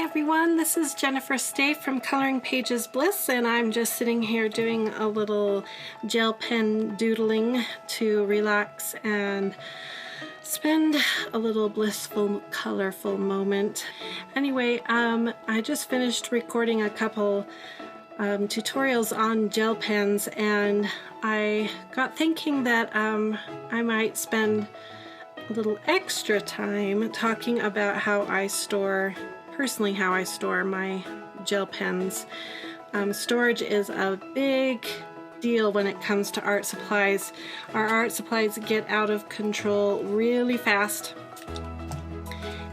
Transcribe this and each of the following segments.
Hi everyone, this is Jennifer Stay from Coloring Pages Bliss, and I'm just sitting here doing a little gel pen doodling to relax and spend a little blissful, colorful moment. Anyway, I just finished recording a couple tutorials on gel pens, and I got thinking that I might spend a little extra time talking about how I store my gel pens. Storage is a big deal when it comes to art supplies. Our art supplies get out of control really fast,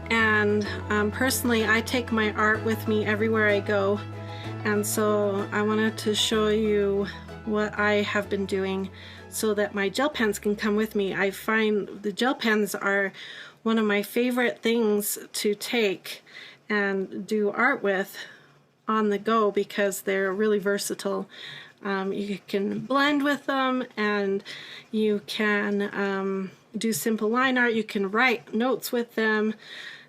and personally I take my art with me everywhere I go, and so I wanted to show you what I have been doing so that my gel pens can come with me. I find the gel pens are one of my favorite things to take and do art with on the go because they're really versatile. You can blend with them, and you can do simple line art. You can write notes with them,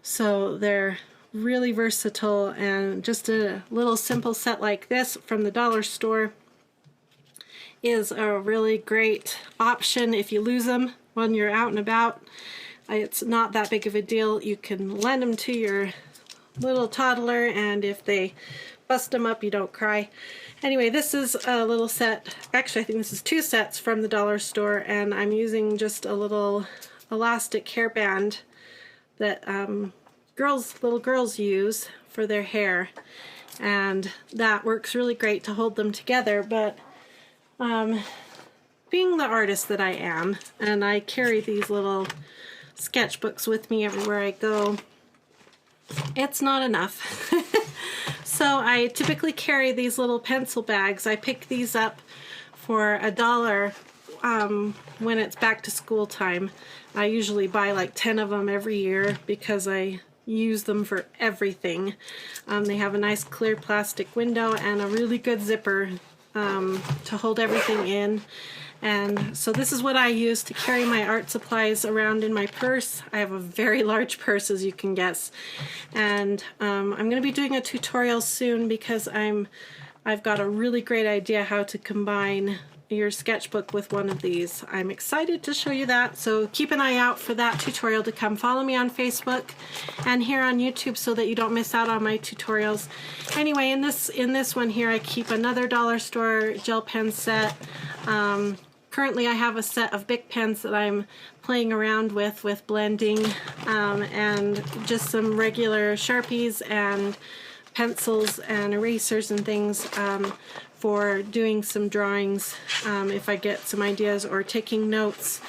so they're really versatile. And just a little simple set like this from the dollar store is a really great option if you lose them when you're out and about. It's not that big of a deal. You can lend them to your little toddler, and if they bust them up, you don't cry. Anyway, this is a little set. Actually, I think this is two sets from the dollar store, and I'm using just a little elastic hairband that little girls use for their hair, and that works really great to hold them together. But being the artist that I am, and I carry these little sketchbooks with me everywhere I go, it's not enough. So I typically carry these little pencil bags. I pick these up for $1 when it's back to school time. I usually buy like 10 of them every year because I use them for everything. They have a nice clear plastic window and a really good zipper to hold everything in. And so this is what I use to carry my art supplies around in my purse. I have a very large purse, as you can guess. And I'm going to be doing a tutorial soon because I've got a really great idea how to combine your sketchbook with one of these. I'm excited to show you that, so keep an eye out for that tutorial to come. Follow me on Facebook and here on YouTube so that you don't miss out on my tutorials. Anyway, in this one here, I keep another dollar store gel pen set. Currently I have a set of Bic pens that I'm playing around with blending, and just some regular Sharpies and pencils and erasers and things for doing some drawings if I get some ideas, or taking notes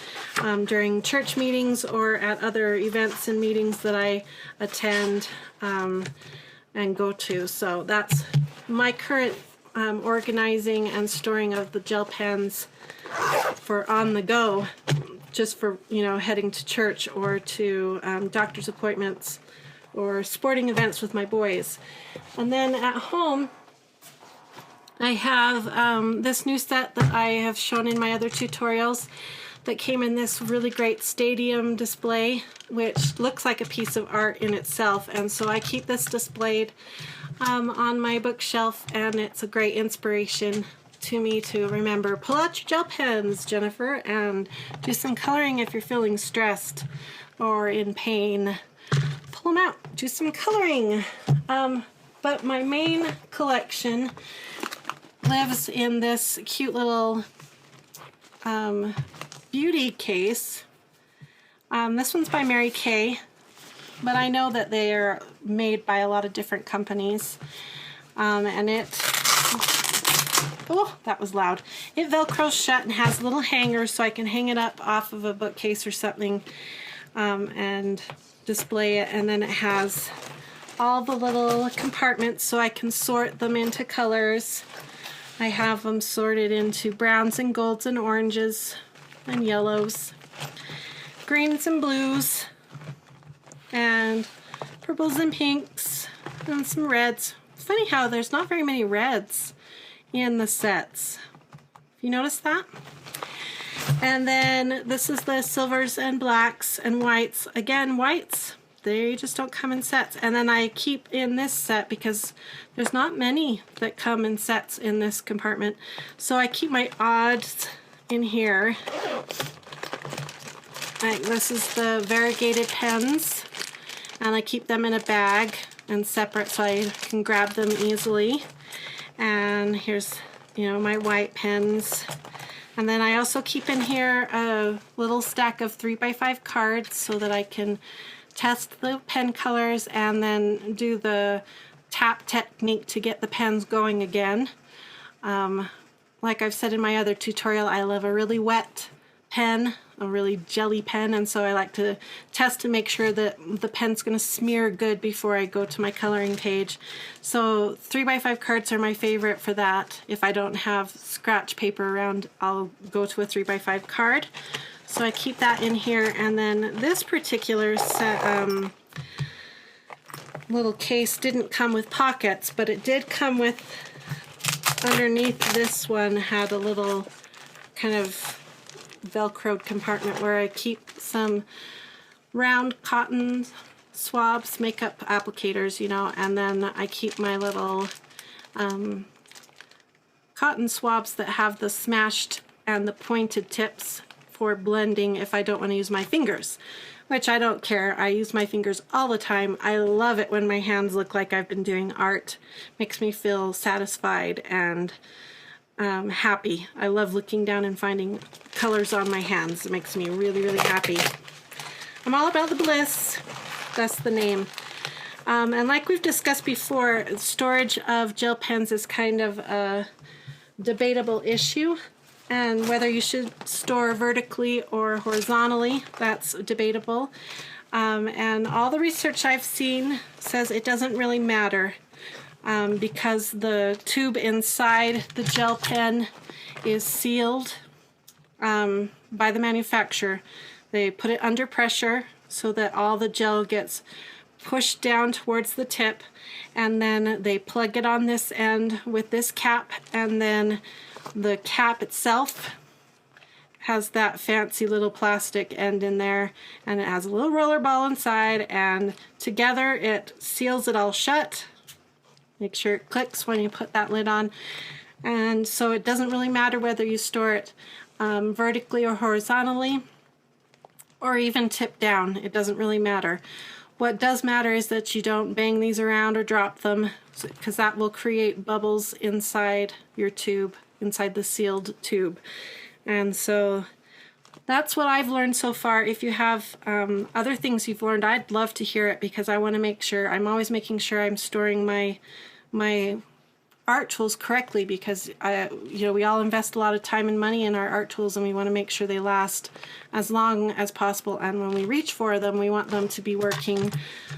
during church meetings or at other events and meetings that I attend and go to. So that's my current organizing and storing of the gel pens for on the go, just for, you know, heading to church or to doctor's appointments or sporting events with my boys. And then at home I have this new set that I have shown in my other tutorials that came in this really great stadium display, which looks like a piece of art in itself, and so I keep this displayed on my bookshelf, and it's a great inspiration to me to remember, pull out your gel pens, Jennifer, and do some coloring if you're feeling stressed or in pain. Pull them out, do some coloring. But my main collection lives in this cute little beauty case. This one's by Mary Kay, but I know that they are made by a lot of different companies. And oh, that was loud. It velcros shut and has little hangers so I can hang it up off of a bookcase or something and display it. And then it has all the little compartments so I can sort them into colors. I have them sorted into browns and golds and oranges and yellows, greens and blues, and purples and pinks, and some reds. It's funny how there's not very many reds in the sets. You notice that? And then this is the silvers and blacks and whites. Again, whites they just don't come in sets. And then I keep in this set because there's not many that come in sets in this compartment. So I keep my odds in here. Like this is the variegated pens, and I keep them in a bag and separate so I can grab them easily. And here's, you know, my white pens. And then I also keep in here a little stack of 3x5 cards so that I can test the pen colors and then do the tap technique to get the pens going again. Like I've said in my other tutorial, I love a really wet pen, a really jelly pen, and so I like to test to make sure that the pen's going to smear good before I go to my coloring page. So 3x5 cards are my favorite for that. If I don't have scratch paper around, I'll go to a 3x5 card. So I keep that in here, and then this particular set, little case didn't come with pockets, but it did come with, underneath this one had a little kind of velcroed compartment where I keep some round cotton swabs, makeup applicators, you know, and then I keep my little cotton swabs that have the smashed and the pointed tips for blending if I don't want to use my fingers, which I don't care. I use my fingers all the time. I love it when my hands look like I've been doing art. Makes me feel satisfied and happy. I love looking down and finding colors on my hands. It makes me really, really happy. I'm all about the Bliss. That's the name. And like we've discussed before, storage of gel pens is kind of a debatable issue. And whether you should store vertically or horizontally, that's debatable. And all the research I've seen says it doesn't really matter. Because the tube inside the gel pen is sealed by the manufacturer. They put it under pressure so that all the gel gets pushed down towards the tip, and then they plug it on this end with this cap, and then the cap itself has that fancy little plastic end in there, and it has a little roller ball inside, and together it seals it all shut. Make sure it clicks when you put that lid on. And so it doesn't really matter whether you store it vertically or horizontally, or even tip down. It doesn't really matter. What does matter is that you don't bang these around or drop them, because that will create bubbles inside your tube, inside the sealed tube. And so that's what I've learned so far. If you have other things you've learned, I'd love to hear it, because I want to make sure, I'm always making sure I'm storing my art tools correctly, because you know, we all invest a lot of time and money in our art tools, and we want to make sure they last as long as possible, and when we reach for them, we want them to be working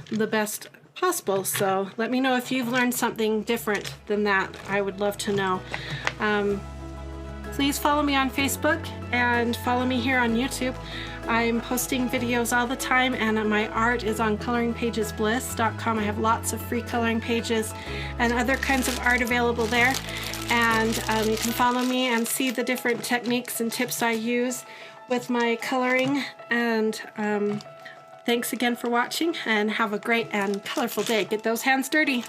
the best possible. So let me know if you've learned something different than that. I would love to know. Please follow me on Facebook and follow me here on YouTube. I'm posting videos all the time, and my art is on coloringpagesbliss.com. I have lots of free coloring pages and other kinds of art available there. And you can follow me and see the different techniques and tips I use with my coloring. And thanks again for watching, and have a great and colorful day. Get those hands dirty.